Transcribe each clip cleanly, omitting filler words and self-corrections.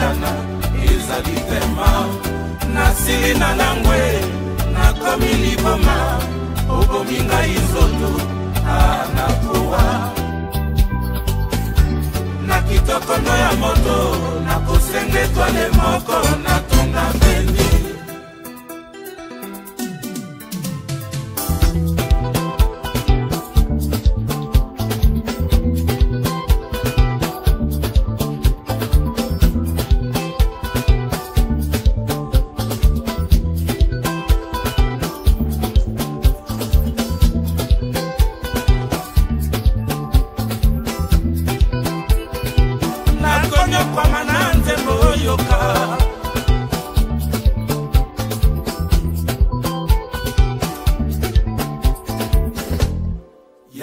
kobetana ezali tema nasili na langwe nakomi liboma obomi ngai nzoto anakowa na kitokono ya moto nakosenga etwale moko natonga beni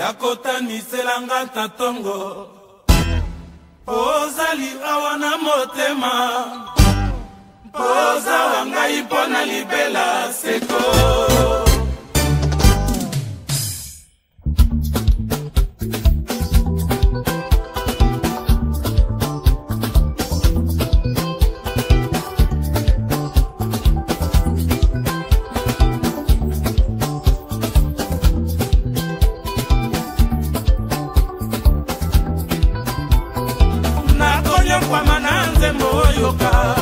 Yakotanisela tatongo ozali awa na motema poza wangai mpona libela seko kwa mananze moyoka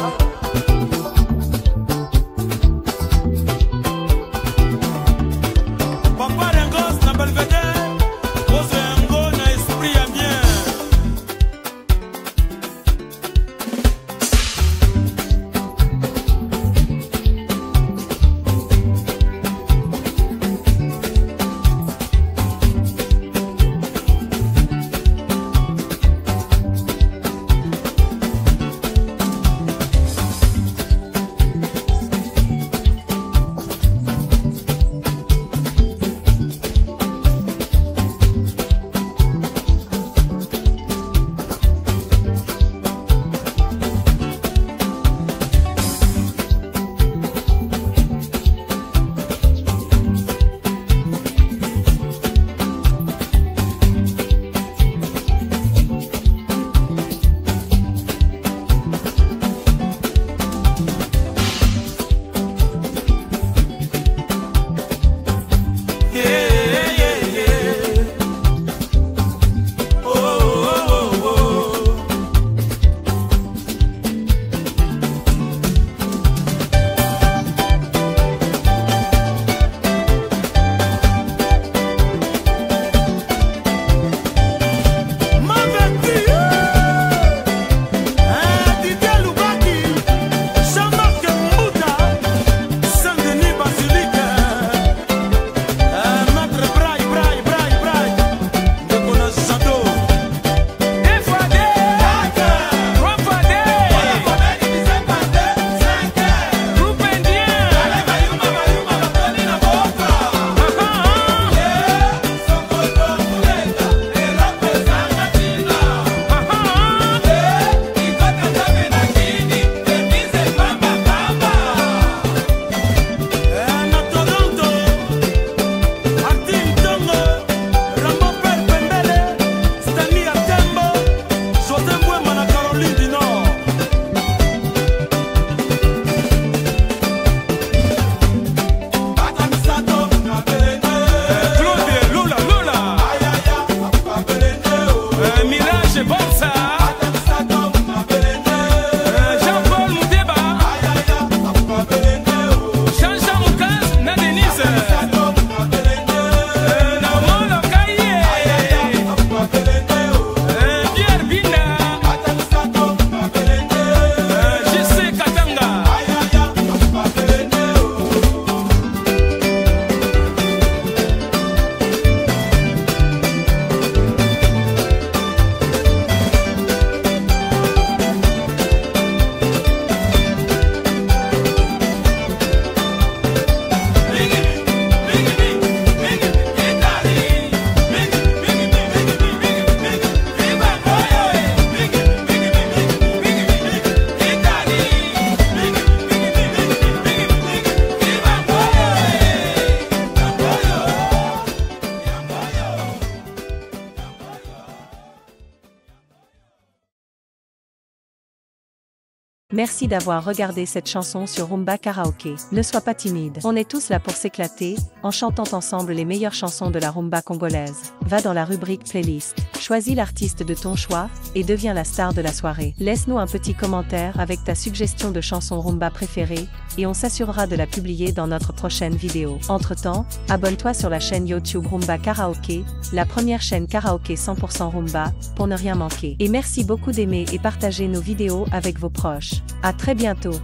Merci d'avoir regardé cette chanson sur Rumba Karaoké. Ne sois pas timide. On est tous là pour s'éclater, en chantant ensemble les meilleures chansons de la rumba congolaise. Va dans la rubrique playlist. Choisis l'artiste de ton choix, et deviens la star de la soirée. Laisse-nous un petit commentaire avec ta suggestion de chanson rumba préférée, et on s'assurera de la publier dans notre prochaine vidéo. Entre-temps, abonne-toi sur la chaîne YouTube Rumba Karaoké, la première chaîne karaoké 100% rumba, pour ne rien manquer. Et merci beaucoup d'aimer et partager nos vidéos avec vos proches. À très bientôt.